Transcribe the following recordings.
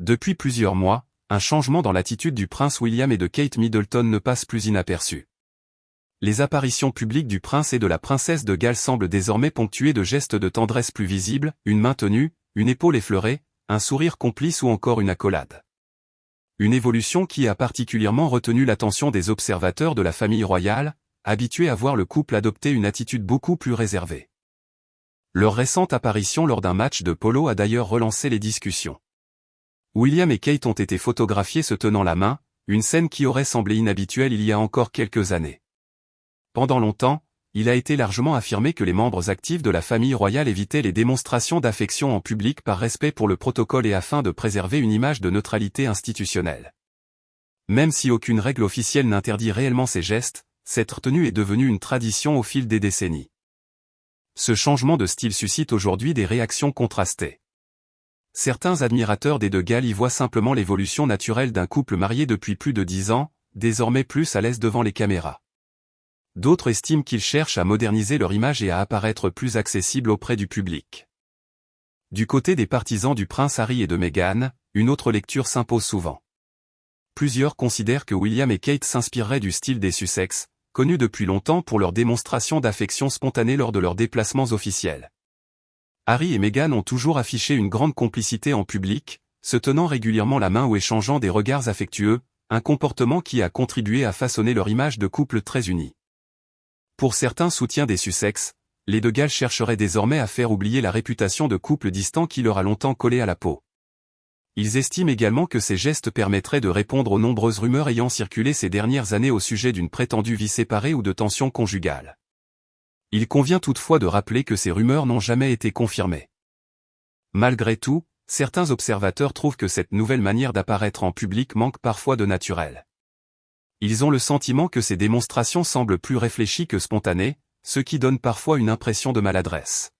Depuis plusieurs mois, un changement dans l'attitude du prince William et de Kate Middleton ne passe plus inaperçu. Les apparitions publiques du prince et de la princesse de Galles semblent désormais ponctuées de gestes de tendresse plus visibles, une main tenue, une épaule effleurée, un sourire complice ou encore une accolade. Une évolution qui a particulièrement retenu l'attention des observateurs de la famille royale, habitués à voir le couple adopter une attitude beaucoup plus réservée. Leur récente apparition lors d'un match de polo a d'ailleurs relancé les discussions. William et Kate ont été photographiés se tenant la main, une scène qui aurait semblé inhabituelle il y a encore quelques années. Pendant longtemps, il a été largement affirmé que les membres actifs de la famille royale évitaient les démonstrations d'affection en public par respect pour le protocole et afin de préserver une image de neutralité institutionnelle. Même si aucune règle officielle n'interdit réellement ces gestes, cette retenue est devenue une tradition au fil des décennies. Ce changement de style suscite aujourd'hui des réactions contrastées. Certains admirateurs des de Galles y voient simplement l'évolution naturelle d'un couple marié depuis plus de 10 ans, désormais plus à l'aise devant les caméras. D'autres estiment qu'ils cherchent à moderniser leur image et à apparaître plus accessibles auprès du public. Du côté des partisans du prince Harry et de Meghan, une autre lecture s'impose souvent. Plusieurs considèrent que William et Kate s'inspireraient du style des Sussex, connus depuis longtemps pour leur démonstration d'affection spontanée lors de leurs déplacements officiels. Harry et Meghan ont toujours affiché une grande complicité en public, se tenant régulièrement la main ou échangeant des regards affectueux, un comportement qui a contribué à façonner leur image de couple très uni. Pour certains soutiens des Sussex, les de Galles chercheraient désormais à faire oublier la réputation de couple distant qui leur a longtemps collé à la peau. Ils estiment également que ces gestes permettraient de répondre aux nombreuses rumeurs ayant circulé ces dernières années au sujet d'une prétendue vie séparée ou de tensions conjugales. Il convient toutefois de rappeler que ces rumeurs n'ont jamais été confirmées. Malgré tout, certains observateurs trouvent que cette nouvelle manière d'apparaître en public manque parfois de naturel. Ils ont le sentiment que ces démonstrations semblent plus réfléchies que spontanées, ce qui donne parfois une impression de maladresse.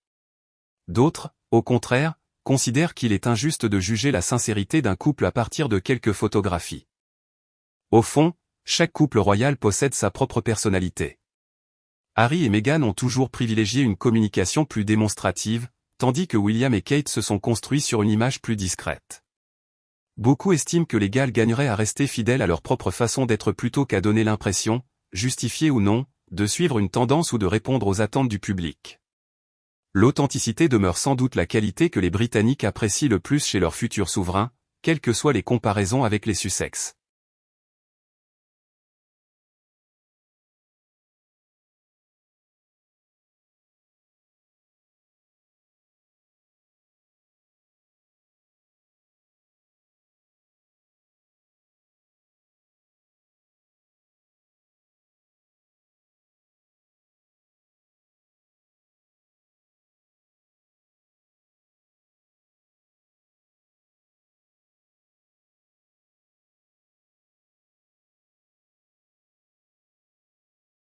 D'autres, au contraire, considèrent qu'il est injuste de juger la sincérité d'un couple à partir de quelques photographies. Au fond, chaque couple royal possède sa propre personnalité. Harry et Meghan ont toujours privilégié une communication plus démonstrative, tandis que William et Kate se sont construits sur une image plus discrète. Beaucoup estiment que les Galles gagneraient à rester fidèles à leur propre façon d'être plutôt qu'à donner l'impression, justifiée ou non, de suivre une tendance ou de répondre aux attentes du public. L'authenticité demeure sans doute la qualité que les Britanniques apprécient le plus chez leur futur souverain, quelles que soient les comparaisons avec les Sussex.